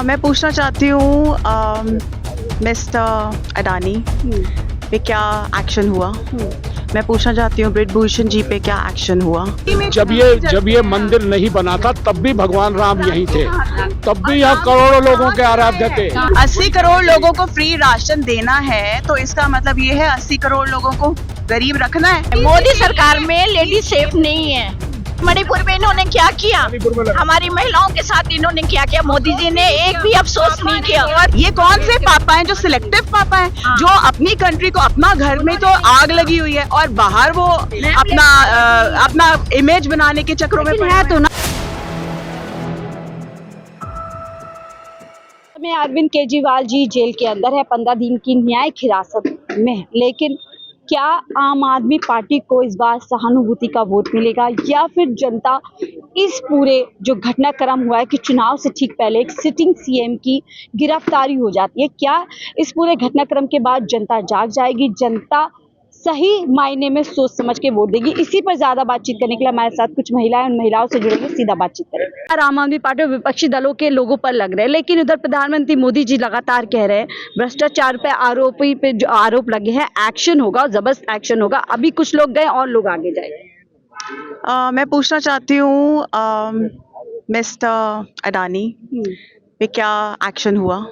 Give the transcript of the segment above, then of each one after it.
मैं पूछना चाहती हूँ मिस्टर अडानी पे क्या एक्शन हुआ। मैं पूछना चाहती हूँ ब्रिजभूषण जी पे क्या एक्शन हुआ। जब ये मंदिर नहीं बना था तब भी भगवान राम यहीं थे, तब भी यहाँ करोड़ों लोगों के आराध्य थे। 80 करोड़ लोगों को फ्री राशन देना है तो इसका मतलब ये है 80 करोड़ लोगों को गरीब रखना है। मोदी सरकार में लेडी सेफ नहीं है। मणिपुर में इन्होंने क्या किया, हमारी महिलाओं के साथ इन्होंने क्या किया, मोदी जी ने एक भी अफसोस नहीं किया। और ये कौन से पापा हैं जो सिलेक्टिव पापा हैं, जो अपनी कंट्री को, अपना घर में तो आग लगी हुई है और बाहर वो अपना इमेज बनाने के चक्रों में है। तो ना में अरविंद केजरीवाल जी जेल के अंदर है, 15 दिन की न्यायिक हिरासत में है। लेकिन क्या आम आदमी पार्टी को इस बार सहानुभूति का वोट मिलेगा या फिर जनता इस पूरे जो घटनाक्रम हुआ है कि चुनाव से ठीक पहले एक सिटिंग सीएम की गिरफ्तारी हो जाती है, क्या इस पूरे घटनाक्रम के बाद जनता जाग जाएगी, जनता सही मायने में सोच समझ के वोट देगी? इसी पर ज्यादा बातचीत करने के लिए हमारे साथ कुछ महिलाएं, उन महिलाओं से जुड़ेंगे, सीधा बातचीत करेंगे। आम आदमी पार्टी और विपक्षी दलों के लोगों पर लग रहे हैं, लेकिन उधर प्रधानमंत्री मोदी जी लगातार कह रहे हैं भ्रष्टाचार पे आरोपी पे जो आरोप लगे हैं एक्शन होगा, जबरदस्त एक्शन होगा। अभी कुछ लोग गए और लोग आगे जाए। मैं पूछना चाहती हूँ मिस्टर अडानी पे क्या एक्शन हुआ।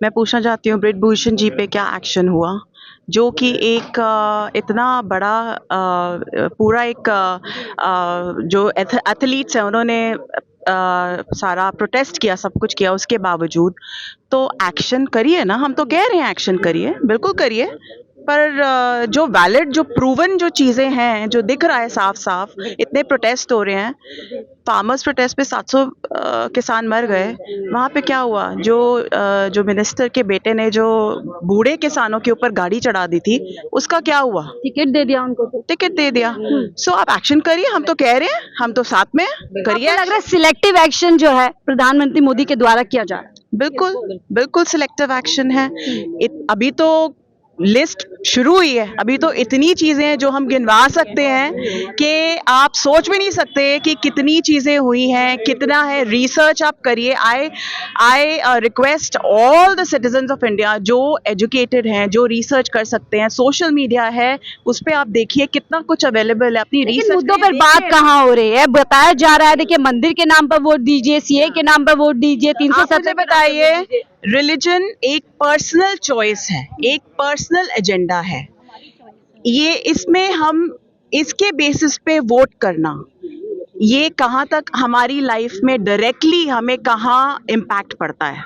मैं पूछना चाहती हूँ ब्रिजभूषण जी पे क्या एक्शन हुआ, जो कि एक इतना बड़ा पूरा एक जो एथलीट्स हैं उन्होंने सारा प्रोटेस्ट किया, सब कुछ किया, उसके बावजूद तो एक्शन करिए ना। हम तो कह रहे हैं एक्शन करिए, बिल्कुल करिए, पर जो वैलिड, जो प्रूवन जो चीज़ें हैं, जो दिख रहा है साफ साफ, इतने प्रोटेस्ट हो रहे हैं, फार्मर्स प्रोटेस्ट पे 700 किसान मर गए, वहाँ पे क्या हुआ? जो मिनिस्टर के बेटे ने जो बूढ़े किसानों के ऊपर गाड़ी चढ़ा दी थी, उसका क्या हुआ? टिकट दे दिया उनको, तो टिकट दे दिया। सो आप एक्शन करिए, हम तो कह रहे हैं, हम तो साथ में करिए। लग रहा है सिलेक्टिव एक्शन जो है प्रधानमंत्री मोदी के द्वारा किया जा रहा है। बिल्कुल बिल्कुल सिलेक्टिव एक्शन है। अभी तो लिस्ट शुरू हुई है, अभी तो इतनी चीजें हैं जो हम गिनवा सकते हैं कि आप सोच भी नहीं सकते कि कितनी चीजें हुई हैं, कितना है। रिसर्च आप करिए। I request all the citizens of India जो एजुकेटेड हैं, जो रिसर्च कर सकते हैं, सोशल मीडिया है, उस पर आप देखिए कितना कुछ अवेलेबल है। अपनी रिसर्च मुद्दों पर बात कहाँ हो रही है? बताया जा रहा है देखिए मंदिर के नाम पर वोट दीजिए, सीए के नाम पर वोट दीजिए, 370 बताइए। रिलीजन एक पर्सनल चॉइस है, एक पर्सनल एजेंडा है। ये इसमें हम इसके बेसिस पे वोट करना, ये कहाँ तक हमारी लाइफ में डायरेक्टली हमें कहाँ इम्पैक्ट पड़ता है।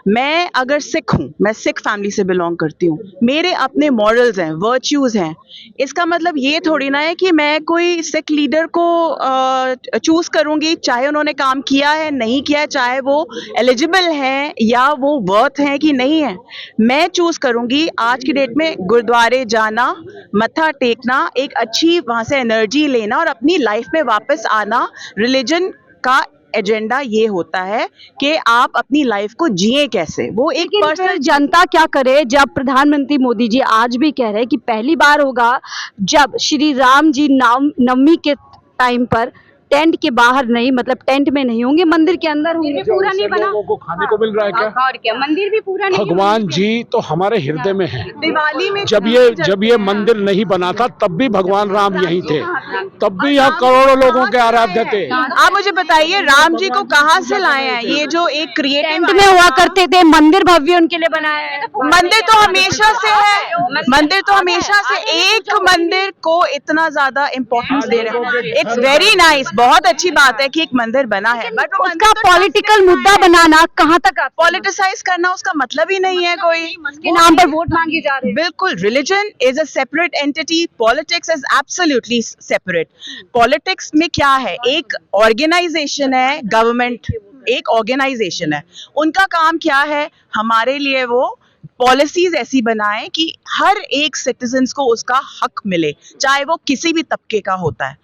मैं अगर सिख हूँ, मैं सिख फैमिली से बिलोंग करती हूँ, मेरे अपने मॉरल्स हैं, वर्च्यूज हैं, इसका मतलब ये थोड़ी ना है कि मैं कोई सिख लीडर को चूज करूंगी चाहे उन्होंने काम किया है नहीं किया है, चाहे वो एलिजिबल हैं या वो वर्थ हैं कि नहीं है। मैं चूज करूंगी आज की डेट में गुरुद्वारे जाना, मत्था टेकना, एक अच्छी वहां से एनर्जी लेना और अपनी लाइफ में वापस आना। रिलीजन का एजेंडा ये होता है कि आप अपनी लाइफ को जिए कैसे, वो एक पर्सनल। जनता क्या करे जब प्रधानमंत्री मोदी जी आज भी कह रहे हैं कि पहली बार होगा जब श्री राम जी नवमी के टाइम पर टेंट के बाहर नहीं, मतलब टेंट में नहीं होंगे, मंदिर के अंदर होंगे। पूरा नहीं बना, लोगों को खाने को मिल रहा है क्या? और क्या, मंदिर भी पूरा नहीं। भगवान जी तो हमारे हृदय में है। दिवाली में जब ये मंदिर नहीं बना था तब भी भगवान राम यहीं थे, तब भी यहाँ करोड़ों लोगों के आराध्य थे। आप मुझे बताइए राम जी को कहाँ से लाए हैं? ये जो एक क्रिएटिव में हुआ करते थे, मंदिर भव्य उनके लिए बनाया है। मंदिर तो हमेशा से है, मंदिर तो हमेशा से, एक मंदिर को इतना ज्यादा इम्पोर्टेंस दे रहे हैं। इट्स वेरी नाइस, बहुत अच्छी बात है कि एक मंदिर बना है, बट उसका पॉलिटिकल मुद्दा बनाना कहाँ तक? पॉलिटिसाइज करना उसका मतलब ही नहीं है कोई। के नाम पर वोट मांगे जा रहे हैं। बिल्कुल, religion is a separate entity, politics is absolutely separate. Politics में क्या है? एक ऑर्गेनाइजेशन है, गवर्नमेंट एक ऑर्गेनाइजेशन है, उनका काम क्या है? हमारे लिए वो पॉलिसीज ऐसी बनाएं कि हर एक सिटीजन्स को उसका हक मिले, चाहे वो किसी भी तबके का होता है।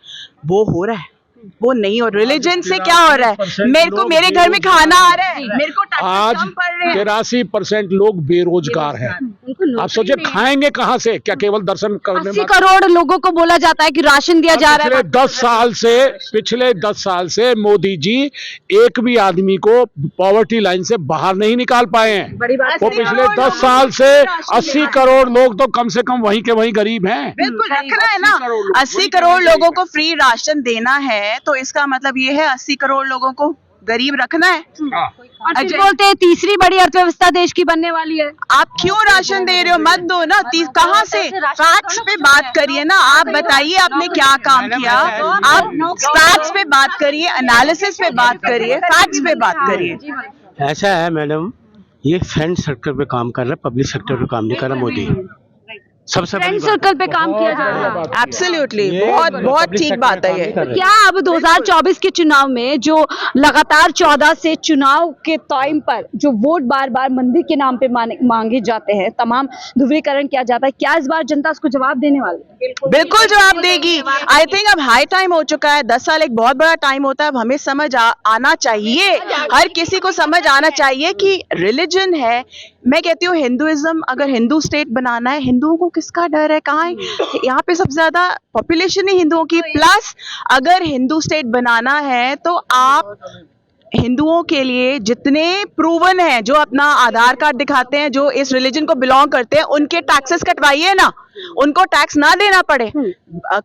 वो हो रहा है, वो नहीं हो। रिलीजन से क्या हो रहा है? मेरे घर में खाना आ रहा है, मेरे को टैक्सेस कम पड़ रहे हैं। 83% लोग बेरोजगार हैं। उनको आप सोचिए खाएंगे कहाँ से? क्या केवल दर्शन करने 80 करोड़ लोगों को बोला जाता है कि राशन दिया जा रहा है। पिछले 10 साल से मोदी जी एक भी आदमी को पॉवर्टी लाइन से बाहर नहीं निकाल पाए हैं। बड़ी बात वो पिछले 10 साल से 80 करोड़ लोग तो कम से कम वहीं के वहीं गरीब हैं। बिल्कुल रखना है ना। 80 करोड़ लोगों को फ्री राशन देना है तो इसका मतलब ये है 80 करोड़ लोगों को गरीब रखना है। और फिर बोलते हैं तीसरी बड़ी अर्थव्यवस्था देश की बनने वाली है। आप क्यों राशन दे रहे हो? मत दो ना। कहाँ से? फैक्ट्स पे बात करिए ना। आप बताइए आपने क्या काम किया। आप फैक्ट्स पे बात करिए, एनालिसिस पे बात करिए, फैक्ट्स पे बात करिए। ऐसा है मैडम, ये फ्रेंड सर्कल पे काम कर रहा है, पब्लिक सेक्टर पे काम नहीं कर रहा मोदी। सबसे फ्रेंड सर्कल पे काम किया जा रहा है। एब्सोल्युटली, बहुत ठीक बात है ये। क्या अब 2024 के चुनाव में जो लगातार 14 से चुनाव के टाइम पर जो वोट बार बार मंदिर के नाम पे मांगे जाते हैं, तमाम ध्रुवीकरण किया जाता है, क्या इस बार जनता उसको जवाब देने वाली है? बिल्कुल जवाब देगी। आई थिंक अब हाई टाइम हो चुका है। 10 साल एक बहुत बड़ा टाइम होता है। अब हमें समझ आना चाहिए, हर किसी को समझ आना चाहिए कि रिलीजन है। मैं कहती हूँ हिंदुइज्म, अगर हिंदू स्टेट बनाना है, हिंदुओं को किसका डर है? कहाँ है? यहाँ पे सबसे ज्यादा पॉपुलेशन ही हिंदुओं की। प्लस अगर हिंदू स्टेट बनाना है तो आप हिंदुओं के लिए जितने प्रूवन हैं, जो अपना आधार कार्ड दिखाते हैं, जो इस रिलीजन को बिलोंग करते हैं, उनके टैक्सेस कटवाइए ना, उनको टैक्स ना देना पड़े।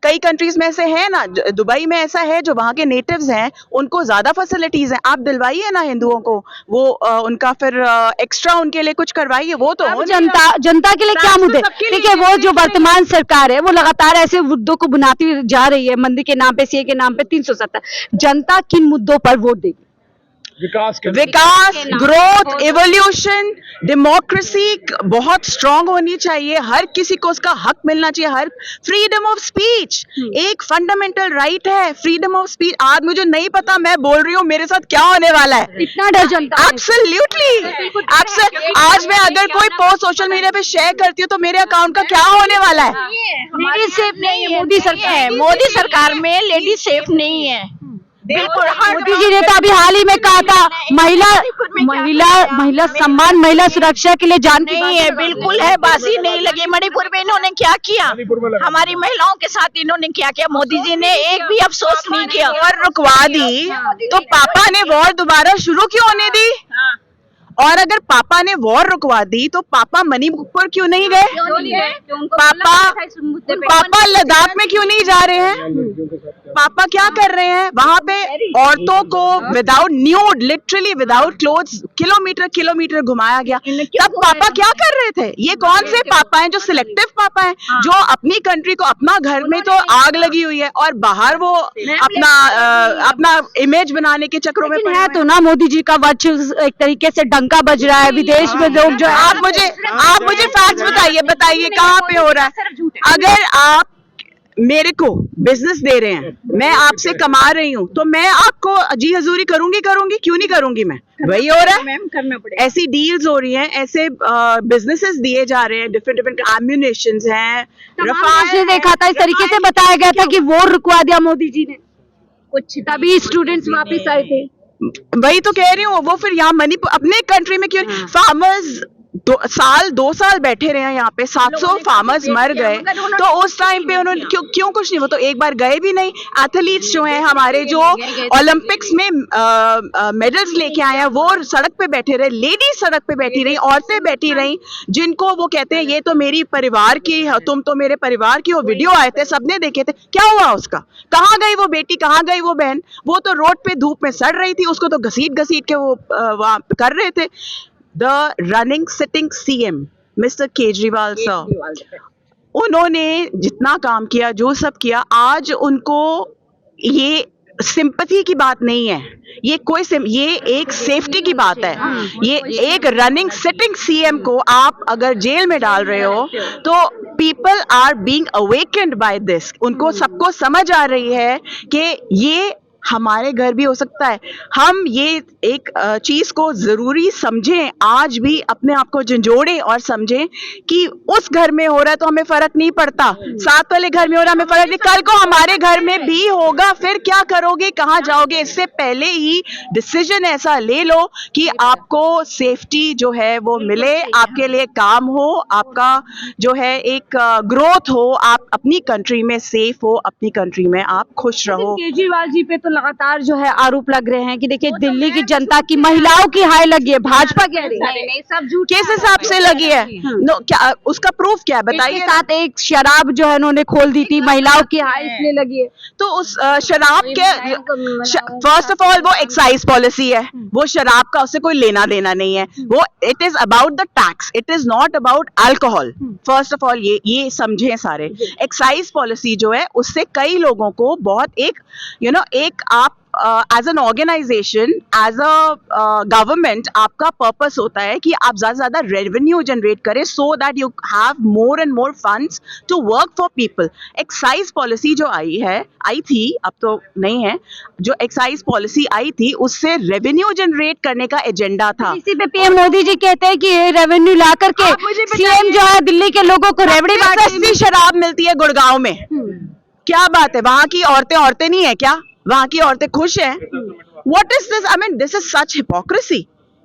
कई कंट्रीज में ऐसे है ना, दुबई में ऐसा है, जो वहाँ के नेटिव्स हैं उनको ज्यादा फैसिलिटीज हैं, आप दिलवाइए ना हिंदुओं को। वो उनका फिर एक्स्ट्रा उनके लिए कुछ करवाइए। वो तो जनता के लिए क्या मुद्दे? ठीक है, वो जो वर्तमान सरकार है वो लगातार ऐसे मुद्दों को बुनाती जा रही है, मंदिर के नाम पे, सीए के नाम पे 370। जनता किन मुद्दों पर वोट देगी? विकास, ग्रोथ, इवोल्यूशन, डेमोक्रेसी बहुत स्ट्रांग होनी चाहिए। हर किसी को उसका हक मिलना चाहिए। हर फ्रीडम ऑफ स्पीच एक फंडामेंटल राइट है। Freedom of speech. आज मुझे नहीं पता, मैं बोल रही हूँ, मेरे साथ क्या होने वाला है। इतना डर जनता? एब्सोल्युटली। आज मैं अगर कोई पोस्ट सोशल मीडिया पे शेयर करती हूँ तो मेरे अकाउंट का क्या होने वाला है? लेडी सेफ नहीं है। मोदी सरकार में लेडी सेफ नहीं है। बिल्कुल। मोदी जी ने तो अभी हाल ही में कहा था महिला सम्मान, महिला सुरक्षा के लिए जान की नहीं है। बिल्कुल है, बासी नहीं लगी। मणिपुर में इन्होंने क्या किया? हमारी महिलाओं के साथ इन्होंने क्या किया? मोदी जी ने एक भी अफसोस नहीं किया। वॉर रुकवा दी तो पापा ने वॉर दोबारा शुरू क्यों होने दी? और अगर पापा ने वॉर रुकवा दी तो पापा मणिपुर क्यों नहीं गए? पापा लद्दाख में क्यों नहीं जा रहे हैं? पापा क्या कर रहे हैं वहां पे? औरतों को without nude, literally without clothes kilometre घुमाया गया। तब पापा क्या कर रहे थे? ये कौन से पापा हैं जो सिलेक्टिव पापा हैं, जो अपनी कंट्री को, अपना घर में तो आग लगी हुई है और बाहर वो अपना इमेज बनाने के चक्रों में है तो ना। मोदी जी का वर्चस्व एक तरीके से डंका बज रहा है विदेश में। लोग जो आप मुझे फैक्ट्स बताइए कहाँ पे हो रहा है? अगर आप मेरे को बिजनेस दे रहे हैं, मैं आपसे कमा रही हूँ, तो मैं आपको जी हजूरी करूंगी। क्यों नहीं करूंगी? मैं वही हो रहा है। ऐसी डील्स हो रही हैं, ऐसे बिजनेसेस दिए जा रहे हैं, डिफरेंट एम्यूनेशंस हैं। रफाल देखा था, इस तरीके से बताया गया था कि वोट रुकवा दिया मोदी जी ने कुछ, तभी स्टूडेंट्स वापिस आए थे। वही तो कह रही हूँ। वो फिर यहाँ मणिपुर अपने कंट्री में क्यों? फार्मर्स 2 साल बैठे रहे हैं यहाँ पे, 700 फार्मर्स मर गए, तो उस टाइम पे उन्होंने क्यों कुछ नहीं? वो तो एक बार गए भी नहीं। एथलीट्स जो हैं हमारे, जो ओलंपिक्स में मेडल्स लेके आए हैं, वो सड़क पे बैठे रहे। लेडीज सड़क पे बैठी रही, औरतें बैठी रही, जिनको वो कहते हैं ये तो मेरी परिवार की, तुम तो मेरे परिवार की। वो वीडियो आए थे, सबने देखे थे। क्या हुआ उसका? कहाँ गई वो बेटी? कहाँ गई वो बहन? वो तो रोड पे धूप में सड़ रही थी, उसको तो घसीट के वो वहां कर रहे थे। The running sitting CM, Mr. Kejriwal sir, उन्होंने जितना काम किया, जो सब किया, आज उनको ये सिंपैथी की बात नहीं है, ये एक सेफ्टी की बात है। ये एक रनिंग सिटिंग सीएम को आप अगर जेल में डाल रहे हो तो people are being awakened by this. उनको सबको समझ आ रही है कि ये हमारे घर भी हो सकता है। हम ये एक चीज को जरूरी समझें, आज भी अपने आप को झंझोड़ें और समझें कि उस घर में हो रहा है तो हमें फर्क नहीं पड़ता, साथ वाले घर में हो रहा है हमें फर्क नहीं, कल को हमारे घर में भी होगा, फिर क्या करोगे, कहाँ जाओगे? इससे पहले ही डिसीजन ऐसा ले लो कि आपको सेफ्टी जो है वो मिले, आपके लिए काम हो, आपका जो है एक ग्रोथ हो, आप अपनी कंट्री में सेफ हो, अपनी कंट्री में आप खुश रहो। केजरीवाल जी पे तो लगातार जो है आरोप लग रहे हैं कि देखिए दिल्ली की जनता की महिलाओं की हाय लगी है, भाजपा कह रही है नहीं सब झूठ किस हिसाब से लगी है? नो, क्या उसका प्रूफ क्या है बताइए? इसके साथ एक शराब जो है उन्होंने खोल दी थी, महिलाओं की हाय इसलिए लगी है। तो उस शराब के फर्स्ट ऑफ ऑल वो एक्साइज पॉलिसी है, वो शराब का उससे कोई लेना देना नहीं है, वो it is about the tax, it is not about alcohol. First of all ये समझें सारे। एक्साइज पॉलिसी जो है उससे कई लोगों को बहुत एक एक आप as an organization, as a government, आपका पर्पस होता है कि आप ज्यादा से ज्यादा रेवेन्यू जनरेट करें so that you have more and more funds to work for people. Excise policy जो आई थी, अब तो नहीं है, जो एक्साइज पॉलिसी आई थी उससे रेवेन्यू जनरेट करने का एजेंडा था। इसी पे पीएम मोदी जी कहते हैं कि रेवेन्यू ला करके आप मुझे बताइए, सीएम जो है दिल्ली के लोगों को रेवड़ी सस्ती शराब मिलती है गुड़गांव में, क्या बात है? वहां की औरतें नहीं है क्या? वहां की औरतें खुश हैं? What is this? I mean this is such hypocrisy.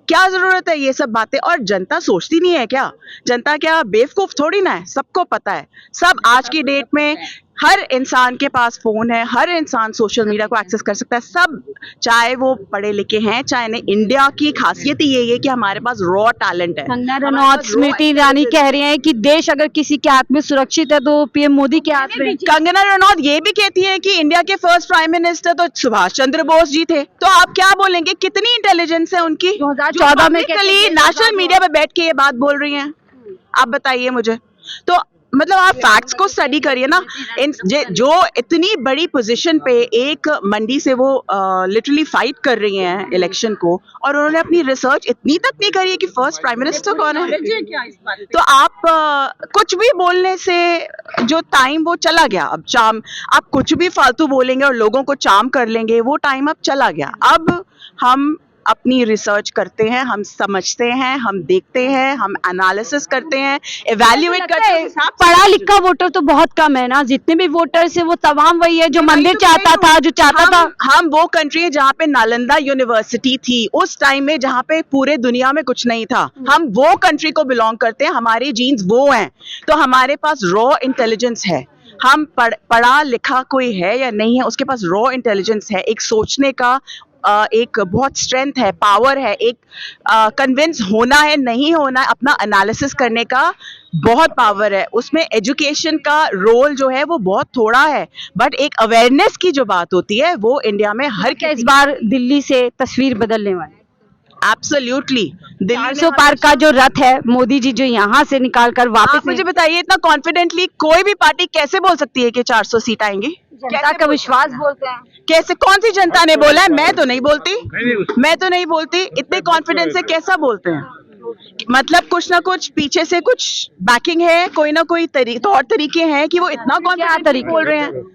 क्या जरूरत है ये सब बातें? और जनता सोचती नहीं है क्या? जनता क्या बेवकूफ थोड़ी ना है, सबको पता है। सब आज की डेट में हर इंसान के पास फोन है, हर इंसान सोशल मीडिया को एक्सेस कर सकता है, सब, चाहे वो पढ़े लिखे हैं चाहे नहीं। इंडिया की खासियत ही यही है कि हमारे पास रॉ टैलेंट है। कंगना रनौत, स्मृति ईरानी कह रही हैं कि देश अगर किसी के हाथ में सुरक्षित है तो पीएम मोदी के हाथ में। कंगना रनौत ये भी कहती है कि इंडिया के फर्स्ट प्राइम मिनिस्टर तो सुभाष चंद्र बोस जी थे। तो आप क्या बोलेंगे, कितनी इंटेलिजेंस है उनकी? 2014 में नेशनल मीडिया पे बैठ के ये बात बोल रही हैं, आप बताइए मुझे। तो मतलब आप फैक्ट्स को स्टडी करिए ना। जो इतनी बड़ी पोजीशन पे एक मंडी से वो लिटरली फाइट कर रही हैं इलेक्शन को, और उन्होंने अपनी रिसर्च इतनी तक नहीं करी है कि फर्स्ट प्राइम मिनिस्टर कौन है। तो आप कुछ भी बोलने से जो टाइम वो चला गया, अब चाम, आप कुछ भी फालतू बोलेंगे और लोगों को चाम कर लेंगे, वो टाइम अब चला गया। अब हम अपनी रिसर्च करते हैं, हम समझते हैं, हम देखते हैं, हम एनालिसिस करते हैं, इवैल्यूएट करते हैं। पढ़ा लिखा वोटर तो बहुत कम है ना, जितने भी वोटर्स है वो तमाम वही है जो मंदिर चाहता था, जो चाहता था। हम वो कंट्री है जहाँ पे नालंदा यूनिवर्सिटी थी उस टाइम में, जहाँ पे पूरे दुनिया में कुछ नहीं था। हम वो कंट्री को बिलोंग करते हैं, हमारे जीन्स वो हैं, तो हमारे पास रॉ इंटेलिजेंस है। हम पढ़ा लिखा कोई है या नहीं है, उसके पास रॉ इंटेलिजेंस है, एक सोचने का एक बहुत स्ट्रेंथ है, पावर है, एक कन्विंस होना है नहीं होना, अपना एनालिसिस करने का बहुत पावर है। उसमें एजुकेशन का रोल जो है वो बहुत थोड़ा है, बट एक अवेयरनेस की जो बात होती है वो इंडिया में हर इस बार दिल्ली से तस्वीर बदलने वाली। एब्सोल्युटली। 400 पार का जो रथ है, मोदी जी जो यहाँ से निकाल कर वापस, मुझे बताइए इतना कॉन्फिडेंटली कोई भी पार्टी कैसे बोल सकती है कि 400 सीट आएंगी? जनता का विश्वास बोलते हैं। कैसे? कौन सी जनता ने बोला है? मैं तो नहीं बोलती। इतने कॉन्फिडेंस से कैसा बोलते हैं? मतलब कुछ ना कुछ पीछे से कुछ बैकिंग है, कोई ना कोई तौर तरीके हैं कि वो इतना कॉन्फिडेंट बोल रहे हैं।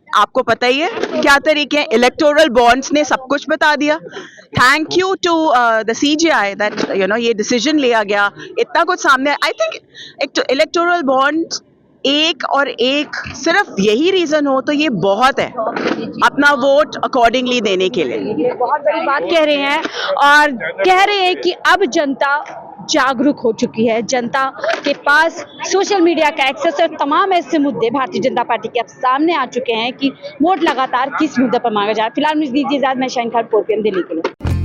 आपको पता ही है क्या तरीके हैं। इलेक्टोरल बॉन्ड्स ने सब कुछ बता दिया। Thank you to the CGI that ये डिसीजन लिया गया, इतना कुछ सामने। आई थिंक इलेक्टोरल बॉन्ड्स एक और एक सिर्फ यही रीजन हो तो ये बहुत है अपना वोट अकॉर्डिंगली देने के लिए। बहुत बड़ी बात कह रहे हैं, और कह रहे हैं कि अब जनता जागरूक हो चुकी है, जनता के पास सोशल मीडिया का एक्सेस और तमाम ऐसे मुद्दे भारतीय जनता पार्टी के अब सामने आ चुके हैं कि वोट लगातार किस मुद्दे पर मांगा जाए। फिलहाल मुझे दीजिए इजाजत, मैं शाहीन खान, 4 PM दिल्ली के लिए।